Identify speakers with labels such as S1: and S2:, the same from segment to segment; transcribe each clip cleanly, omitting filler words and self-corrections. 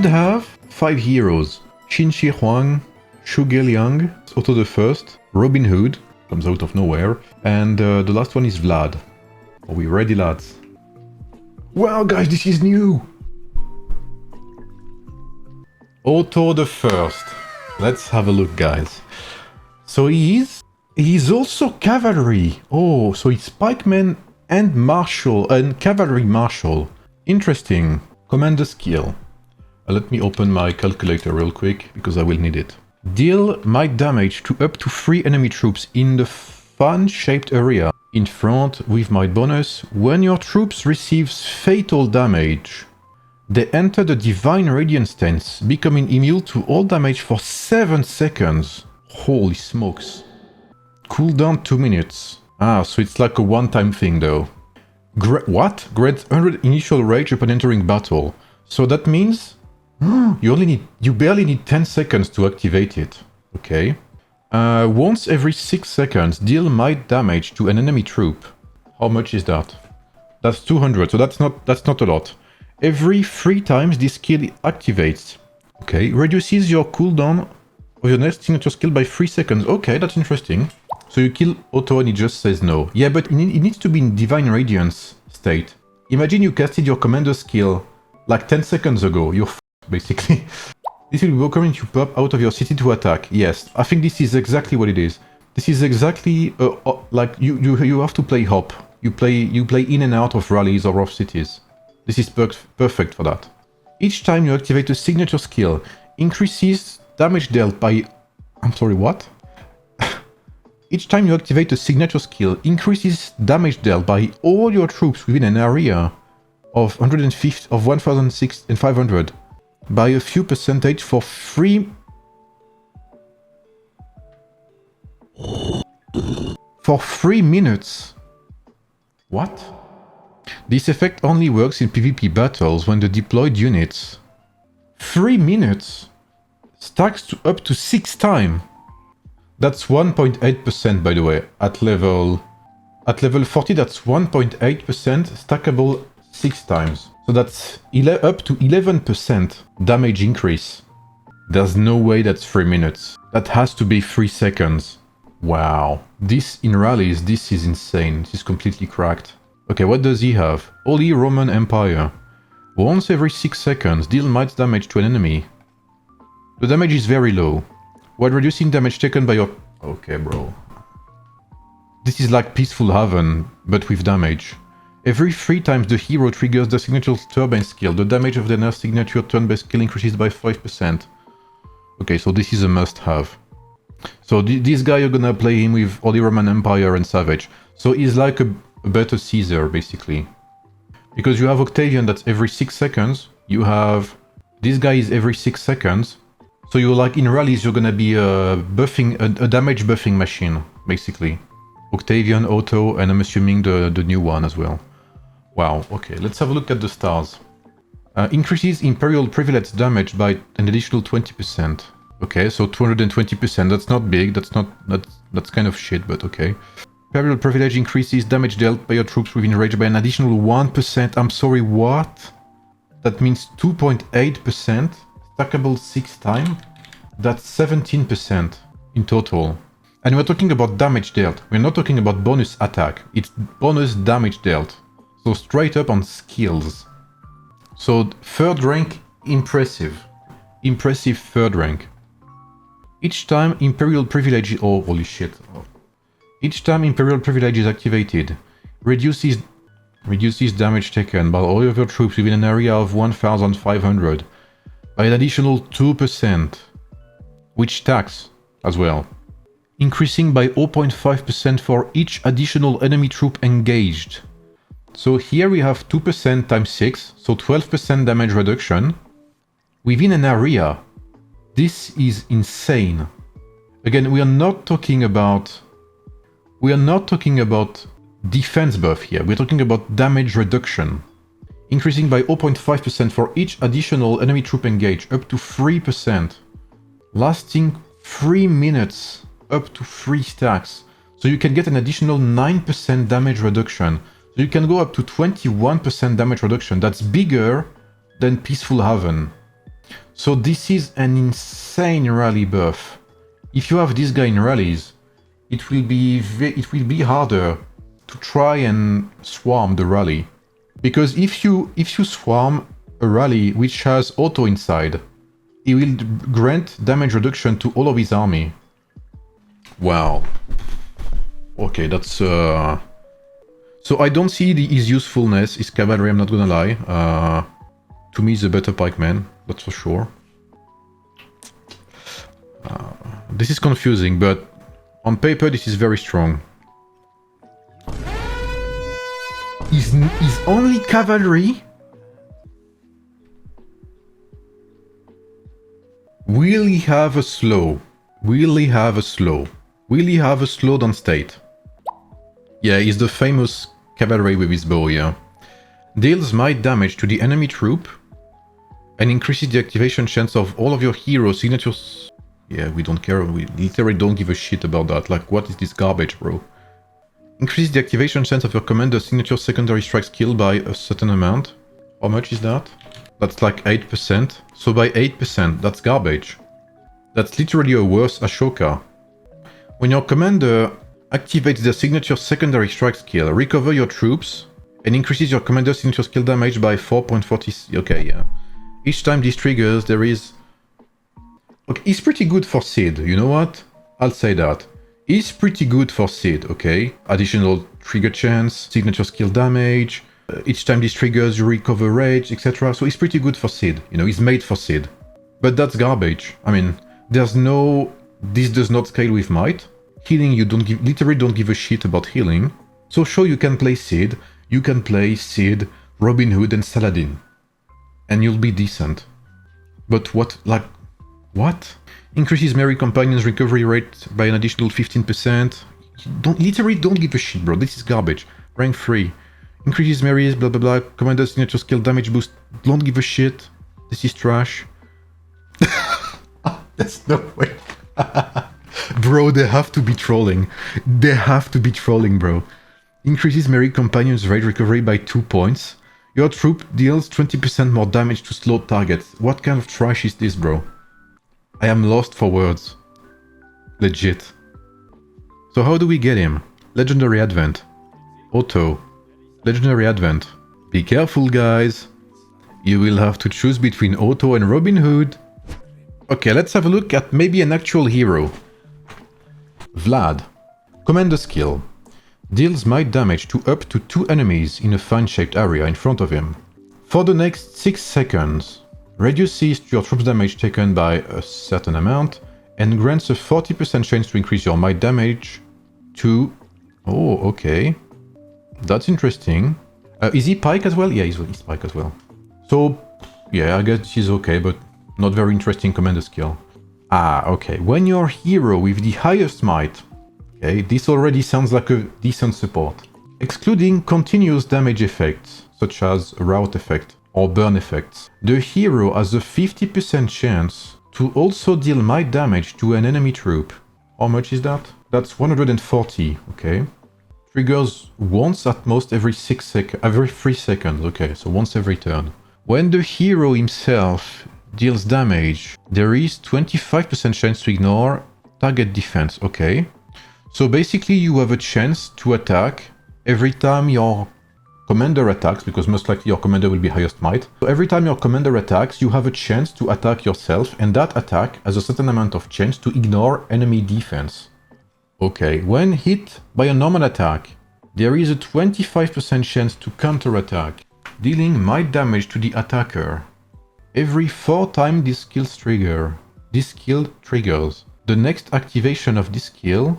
S1: should have 5 heroes. Qin Shi Huang, Zhuge Liang, Otto I, Robin Hood, comes out of nowhere, and the last one is Vlad. Are we ready, lads? Wow, guys, this is new! Otto I. Let's have a look, guys. So he's also cavalry. Oh, so he's pikeman and marshal, and cavalry marshal. Interesting. Commander skill. Let me open my calculator real quick, because I will need it. Deal might damage to up to 3 enemy troops in the fan-shaped area in front with might bonus. When your troops receives fatal damage, they enter the Divine Radiant stance, becoming immune to all damage for 7 seconds. Holy smokes. Cooldown 2 minutes. Ah, so it's like a one-time thing though. What? Grants 100 initial rage upon entering battle. So that means you barely need 10 seconds to activate it. Okay. Once every 6 seconds, deal might damage to an enemy troop. How much is that? That's 200, so that's not a lot. Every 3 times this skill activates. Okay, reduces your cooldown of your next signature skill by 3 seconds. Okay, that's interesting. So you kill Otto and he just says no. Yeah, but it needs to be in Divine Radiance state. Imagine you casted your commander skill like 10 seconds ago. You're f***ed, basically. This will be welcoming you pop out of your city to attack. Yes, I think this is exactly what it is. This is exactly like you have to play hop. You play in and out of rallies or of cities. This is perfect for that. Each time you activate a signature skill, increases damage dealt by... I'm sorry, what? Each time you activate a signature skill, increases damage dealt by all your troops within an area of 1,500 by a few percentage for 3 minutes. What? This effect only works in PvP battles when the deployed units 3 minutes stacks to up to 6 times. That's 1.8% by the way. At level 40, that's 1.8% stackable 6 times. So that's up to 11% damage increase. There's no way that's 3 minutes. That has to be 3 seconds. Wow. This in rallies, this is insane. This is completely cracked. Okay, what does he have? Holy Roman Empire. Once every 6 seconds, deal might damage to an enemy. The damage is very low, while reducing damage taken by your... Okay, bro. This is like Peaceful Haven, but with damage. Every 3 times the hero triggers the signature turbine skill, the damage of their signature turn-based skill increases by 5%. Okay, so this is a must-have. So this guy, you're gonna play him with Holy Roman Empire and Savage. So he's like a better Caesar, basically. Because you have Octavian that's every 6 seconds. You have... This guy is every 6 seconds. So you're like, in rallies, you're gonna be a damage buffing machine, basically. Octavian, Otto, and I'm assuming the new one as well. Wow, okay, let's have a look at the stars. Increases Imperial Privilege damage by an additional 20%. Okay, so 220%, that's not big, that's kind of shit, but okay. Imperial Privilege increases damage dealt by your troops within range by an additional 1%. I'm sorry, what? That means 2.8%, stackable 6 times. That's 17% in total. And we're talking about damage dealt. We're not talking about bonus attack. It's bonus damage dealt. So straight up on skills. So 3rd rank, impressive. Impressive 3rd rank. Each time Imperial Privilege... Oh, holy shit. Each time Imperial Privilege is activated, reduces damage taken by all of your troops within an area of 1,500 by an additional 2%, which stacks as well, increasing by 0.5% for each additional enemy troop engaged. So here we have 2% times 6, so 12% damage reduction within an area. This is insane. Again, we are not talking about defense buff here. We're talking about damage reduction. Increasing by 0.5% for each additional enemy troop engaged, up to 3%. Lasting 3 minutes, up to 3 stacks. So you can get an additional 9% damage reduction. So you can go up to 21% damage reduction. That's bigger than Peaceful Haven. So this is an insane rally buff. If you have this guy in rallies, it will be harder to try and swarm the rally. Because if you swarm a rally which has Otto inside, it will grant damage reduction to all of his army. Wow. Okay, that's so I don't see his usefulness, his cavalry, I'm not gonna lie. To me, he's a better pikeman, that's for sure. This is confusing, but on paper this is very strong. Is only cavalry? Will he have a slow? Will he have a slow? Will he have a slow down state? Yeah, he's the famous cavalry with his bow, yeah. Deals might damage to the enemy troop and increases the activation chance of all of your hero signatures. Yeah, we don't care. We literally don't give a shit about that. Like, what is this garbage, bro? Increase the activation chance of your commander's signature secondary strike skill by a certain amount. How much is that? That's like 8%. So by 8%, that's garbage. That's literally a worse Ashoka. When your commander activates their signature secondary strike skill, recover your troops and increases your commander's signature skill damage by 4.40. Okay, yeah. Each time this triggers, there is... Okay, it's pretty good for Sid, you know what? I'll say that. It's pretty good for Sid, okay? Additional trigger chance, signature skill damage, each time this triggers you recover rage, etc. So it's pretty good for Sid, you know, it's made for Sid. But that's garbage. I mean, there's no... This does not scale with might. Healing, you literally don't give a shit about healing. So sure, you can play Sid, you can play Sid, Robin Hood and Saladin. And you'll be decent. But what, like... What? Increases Merry Companions recovery rate by an additional 15%. Literally don't give a shit, bro. This is garbage. Rank 3. Increases Mary's blah blah blah. Commander signature skill damage boost. Don't give a shit. This is trash. There's no way. Bro, they have to be trolling. They have to be trolling, bro. Increases Merry Companions rate recovery by 2 points. Your troop deals 20% more damage to slowed targets. What kind of trash is this, bro? I am lost for words. Legit. So how do we get him? Legendary Advent. Otto. Legendary Advent. Be careful, guys. You will have to choose between Otto and Robin Hood. Okay, let's have a look at maybe an actual hero. Vlad. Commander skill. Deals might damage to up to 2 enemies in a fan-shaped area in front of him. For the next 6 seconds, reduces your troops damage taken by a certain amount and grants a 40% chance to increase your might damage to... Oh, okay. That's interesting. Is he pike as well? Yeah, he's pike as well. So, yeah, I guess he's okay, but not very interesting commander skill. Ah, okay. When your hero with the highest might... Okay, this already sounds like a decent support. Excluding continuous damage effects, such as a rout effect or burn effects, the hero has a 50% chance to also deal might damage to an enemy troop. How much is that? That's 140, okay. Triggers once at most every 3 seconds, okay, so once every turn. When the hero himself deals damage, there is 25% chance to ignore target defense, okay. So basically you have a chance to attack every time your commander attacks, because most likely your commander will be highest might. So every time your commander attacks, you have a chance to attack yourself, and that attack has a certain amount of chance to ignore enemy defense. Okay, when hit by a normal attack, there is a 25% chance to counterattack, dealing might damage to the attacker. Every 4 times this skill triggers. The next activation of this skill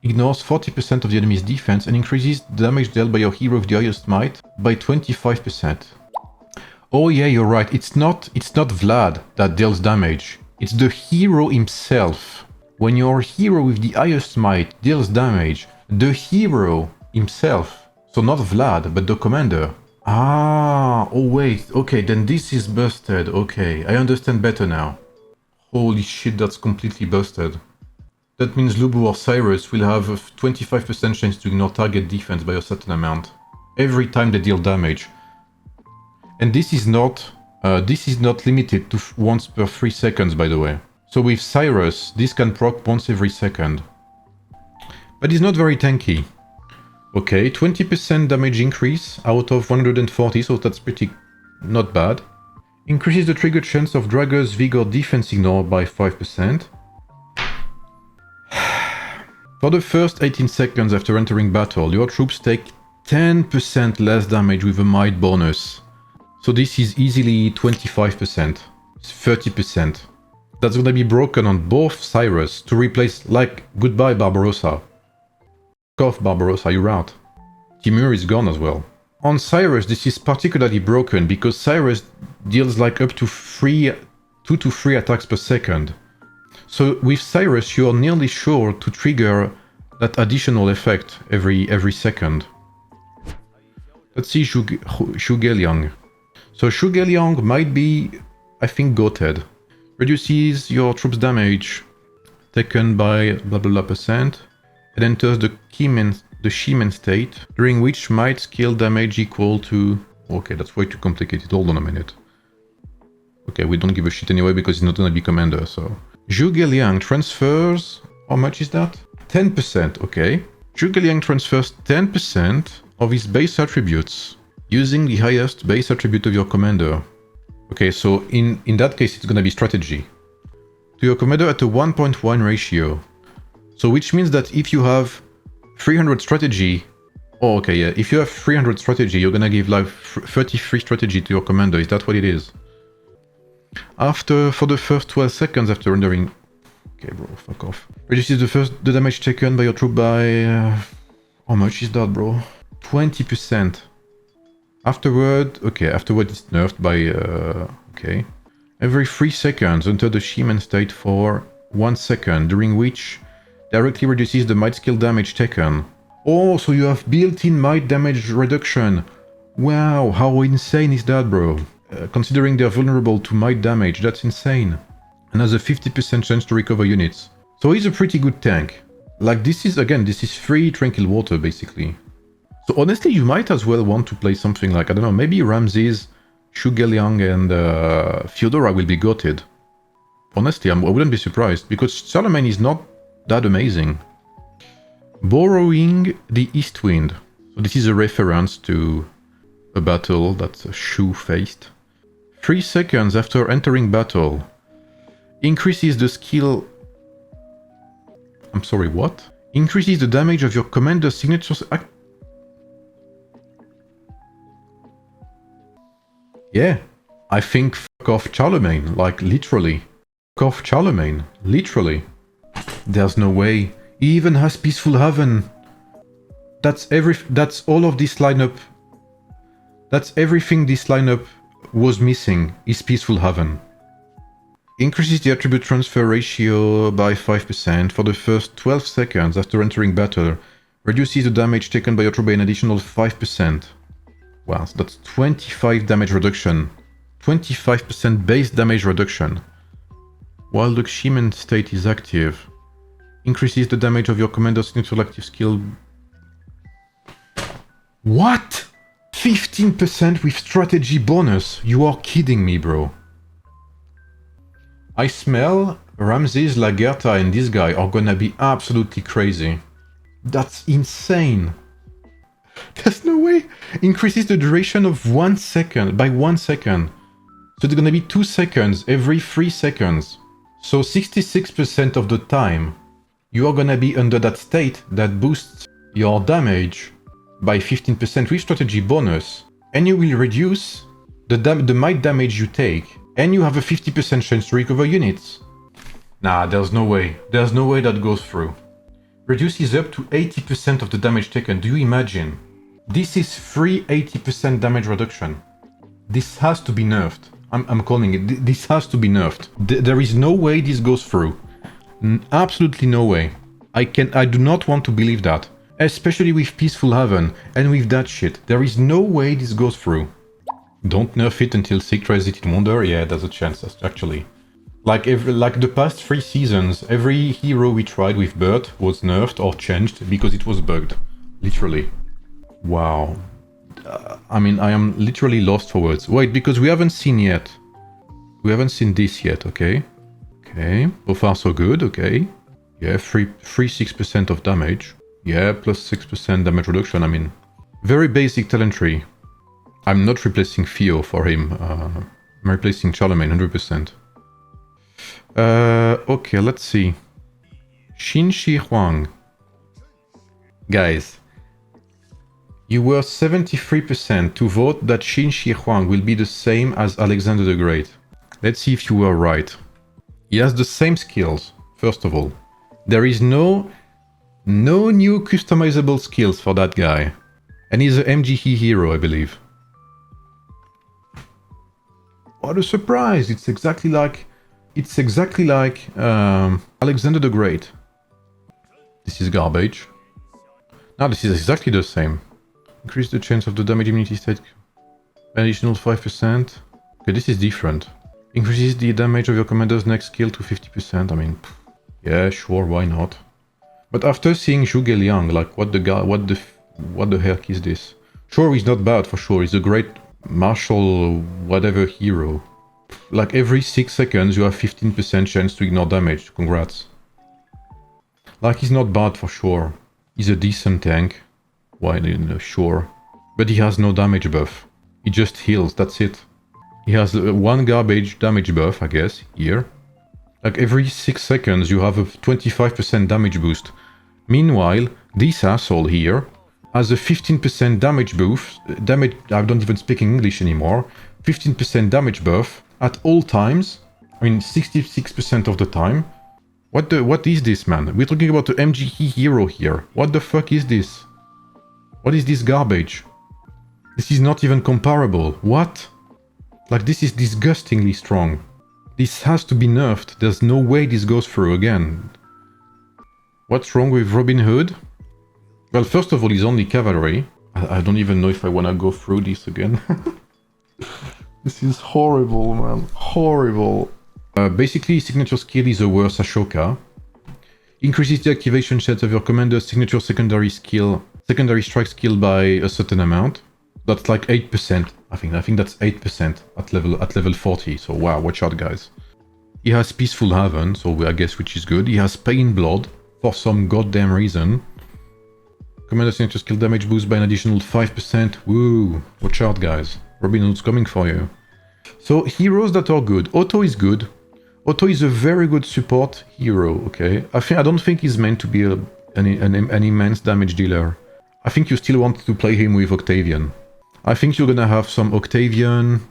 S1: ignores 40% of the enemy's defense and increases the damage dealt by your hero of the highest might by 25%. Oh yeah, you're right, it's not Vlad that deals damage, it's the hero himself. When your hero with the highest might deals damage, the hero himself, so not Vlad, but the commander. Ah, oh wait, okay, then this is busted, okay, I understand better now. Holy shit, that's completely busted. That means Lubu or Cyrus will have a 25% chance to ignore target defense by a certain amount every time they deal damage. And this is not This is not limited to once per 3 seconds, by the way. So with Cyrus, this can proc once every second. But it's not very tanky. Okay, 20% damage increase out of 140, so that's pretty not bad. Increases the trigger chance of Dragon's Vigor defense ignore by 5%. For the first 18 seconds after entering battle, your troops take 10% less damage with a might bonus. So this is easily 25%, 30%. That's gonna be broken on both Cyrus to replace, like, goodbye Barbarossa. Off Barbarossa, you're out. Timur is gone as well. On Cyrus, this is particularly broken because Cyrus deals like up to 2 to 3 attacks per second. So with Cyrus, you are nearly sure to trigger that additional effect every second. Let's see Zhuge Liang. So Zhuge Liang might be, I think, goated. Reduces your troops' damage taken by blah blah blah percent. It enters the Shimen state, during which might skill damage equal to... Okay, that's way too complicated. Hold on a minute. Okay, we don't give a shit anyway because he's not gonna be commander, so... Zhuge Liang transfers... How much is that? 10%, okay. Zhuge Liang transfers 10% of his base attributes, using the highest base attribute of your commander. Okay, so in that case it's gonna be strategy. To your commander at a 1.1 ratio. So which means that if you have 300 strategy... Oh, okay, yeah. If you have 300 strategy, you're gonna give like 33 strategy to your commander. Is that what it is? For the first 12 seconds after rendering... Okay, bro, fuck off. Reduces the damage taken by your troop by... How much is that, bro? 20%. Afterward it's nerfed by... Okay. Every 3 seconds, enter the Shimen state for 1 second, during which... Directly reduces the might skill damage taken. Oh, so you have built-in might damage reduction. Wow, how insane is that, bro? Considering they're vulnerable to might damage, that's insane. And has a 50% chance to recover units. So he's a pretty good tank. Like this is free Tranquil Water, basically. So honestly, you might as well want to play something like, I don't know, maybe Ramses, Zhuge Liang and Fyodora will be goated. Honestly, I wouldn't be surprised, because Charlemagne is not that amazing. Borrowing the East Wind. So this is a reference to a battle that Shu faced. 3 seconds after entering battle. Increases the skill... I'm sorry, what? Increases the damage of your commander's signatures... Yeah, I think fuck off Charlemagne, like literally. Fuck off Charlemagne, literally. There's no way. He even has Peaceful Haven. That's all of this lineup. That's everything this lineup was missing, is Peaceful Haven. Increases the attribute transfer ratio by 5% for the first 12 seconds after entering battle. Reduces the damage taken by your troop by an additional 5%. Wow, so that's 25 damage reduction. 25% base damage reduction. While the Shimen state is active. Increases the damage of your commander's neutral active skill. What? 15% with strategy bonus? You are kidding me, bro. I smell Ramses, Lagerta and this guy are gonna be absolutely crazy. That's insane. There's no way. Increases the duration of 1 second by 1 second. So it's gonna be 2 seconds every 3 seconds. So 66% of the time you are gonna be under that state that boosts your damage by 15% with strategy bonus, and you will reduce the might damage you take, and you have a 50% chance to recover units. Nah, there's no way. There's no way that goes through. Reduces up to 80% of the damage taken. Do you imagine? This is free 80% damage reduction. This has to be nerfed. I'm calling it. This has to be nerfed. There is no way this goes through. Absolutely no way. I do not want to believe that. Especially with Peaceful Haven and with that shit. There is no way this goes through. Don't nerf it until Sig tries it in Wonder? Yeah, there's a chance, actually. Like the past 3 seasons, every hero we tried with Bert was nerfed or changed because it was bugged. Literally. Wow. I mean, I am literally lost for words. Wait, because we haven't seen yet. We haven't seen this yet, okay? Okay, so far so good, okay. Yeah, free 6% of damage. Yeah, plus 6% damage reduction, I mean. Very basic talent tree. I'm not replacing Theo for him. I'm replacing Charlemagne, 100%. Okay, let's see. Qin Shi Huang. Guys, you were 73% to vote that Qin Shi Huang will be the same as Alexander the Great. Let's see if you were right. He has the same skills, first of all. There is no new customizable skills for that guy. And he's an MGE hero, I believe. What a surprise! It's exactly like Alexander the Great. This is garbage. Now this is exactly the same. Increase the chance of the damage immunity state. Additional 5%. Okay, this is different. Increases the damage of your commander's next skill to 50%. I mean, yeah, sure, why not? But after seeing Zhuge Liang, like, what the heck is this? Sure, he's not bad for sure. He's a great martial whatever hero. Like every 6 seconds, you have 15% chance to ignore damage. Congrats. Like, he's not bad for sure. He's a decent tank. Why, sure. But he has no damage buff. He just heals, that's it. He has one garbage damage buff, I guess, here. Like every 6 seconds you have a 25% damage boost. Meanwhile, this asshole here has a 15% damage buff. I don't even speak English anymore. 15% damage buff at all times. I mean, 66% of the time. What is this, man? We're talking about the MGE hero here. What the fuck is this? What is this garbage? This is not even comparable. What? Like, this is disgustingly strong. This has to be nerfed. There's no way this goes through again. What's wrong with Robin Hood? Well, first of all, he's only cavalry. I don't even know if I want to go through this again. This is horrible, man. Horrible. Basically, signature skill is a worse Ashoka. Increases the activation chance of your commander's signature secondary strike skill by a certain amount. That's like 8%. I think that's 8% at level 40. So wow, watch out, guys. He has Peaceful Haven, so I guess which is good. He has Pain Blood for some goddamn reason. Commander signature skill damage boost by an additional 5%. Woo! Watch out, guys. Robin Hood's coming for you. So heroes that are good. Otto is good. Otto is a very good support hero. Okay, I don't think he's meant to be an immense damage dealer. I think you still want to play him with Octavian. I think you're gonna have some Octavian,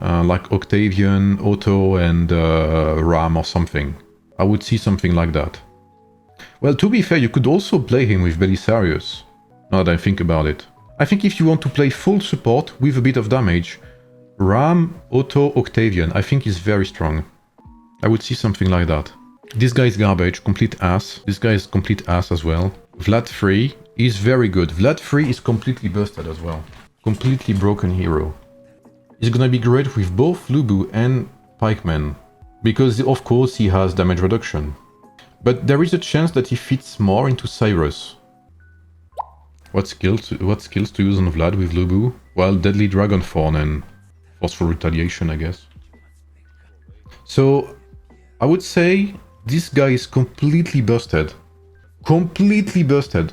S1: like Octavian, Otto, and Ram or something. I would see something like that. Well, to be fair, you could also play him with Belisarius, now that I think about it. I think if you want to play full support with a bit of damage, Ram, Otto, Octavian, I think is very strong. I would see something like that. This guy is garbage, complete ass. This guy is complete ass as well. Vlad 3 is very good. Vlad 3 is completely busted as well. Completely broken hero. He's gonna be great with both Lubu and Pikemen, because of course he has damage reduction. But there is a chance that he fits more into Cyrus. What skills to use on Vlad with Lubu? Well, Deadly Dragonthorn and Forceful Retaliation, I guess. So, I would say this guy is completely busted. Completely busted.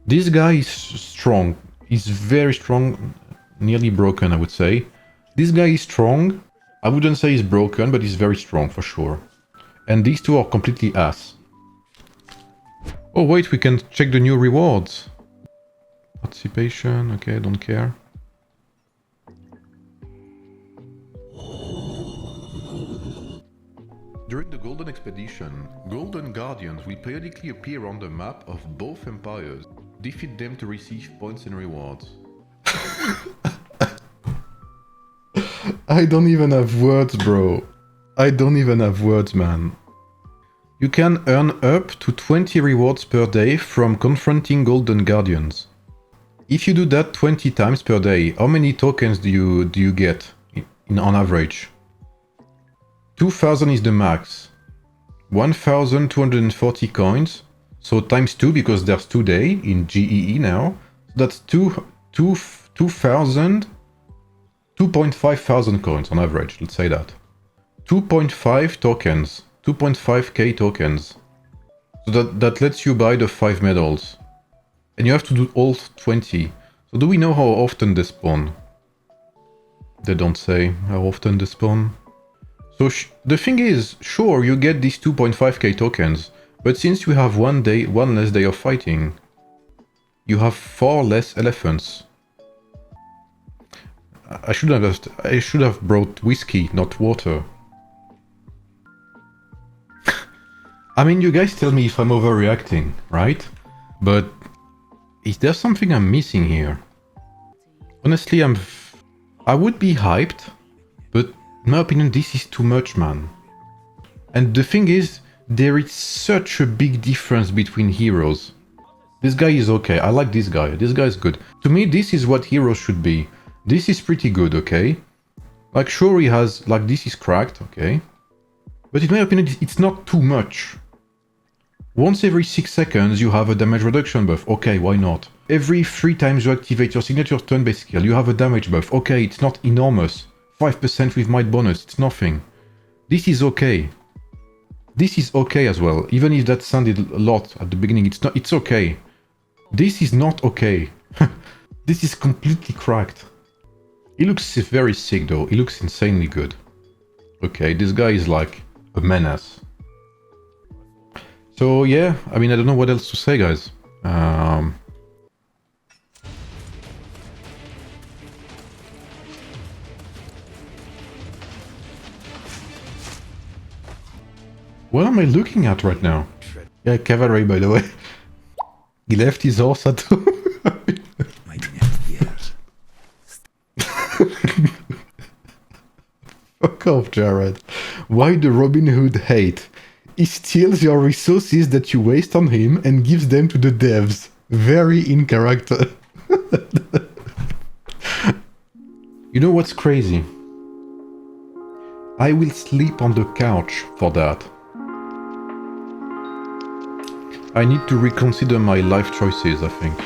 S1: This guy is strong. He's very strong. Nearly broken, I would say. This guy is strong. I wouldn't say he's broken, but he's very strong for sure. And these two are completely ass. Oh wait, we can check the new rewards. Participation, okay, don't care. During the Golden Expedition, Golden Guardians will periodically appear on the map of both empires. Defeat them to receive points and rewards. I don't even have words, bro. I don't even have words, man. You can earn up to 20 rewards per day from confronting Golden Guardians. If you do that 20 times per day, how many tokens do you get on average? 2000 is the max. 1240 coins. So times 2 because there's 2 days in GEE now. That's 2,000, 2.5 thousand coins on average, let's say that. 2.5 tokens, 2.5k tokens. So that lets you buy the 5 medals. And you have to do all 20. So do we know how often they spawn? They don't say how often they spawn. So the thing is, sure, you get these 2.5k tokens, but since you have one less day of fighting, you have 4 less elephants. I should have brought whiskey, not water. I mean, you guys tell me if I'm overreacting, right? But is there something I'm missing here? Honestly, I would be hyped, but in my opinion, this is too much, man. And the thing is, there is such a big difference between heroes. This guy is okay. I like this guy. This guy is good. To me, this is what heroes should be. This is pretty good, okay? Like, sure, he has... Like, this is cracked, okay? But in my opinion, it's not too much. Once every 6 seconds, you have a damage reduction buff. Okay, why not? Every 3 times you activate your signature turn-based skill, you have a damage buff. Okay, it's not enormous. 5% with might bonus, it's nothing. This is okay. This is okay as well. Even if that sounded a lot at the beginning, it's okay. This is not okay. This is completely cracked. He looks very sick though. He looks insanely good. Okay, this guy is like a menace. So yeah, I mean, I don't know what else to say, guys. What am I looking at right now? Yeah, cavalry, by the way. He left his horse at home. Fuck off, Jared. Why the Robin Hood hate? He steals your resources that you waste on him and gives them to the devs. Very in character. You know what's crazy? I will sleep on the couch for that. I need to reconsider my life choices, I think.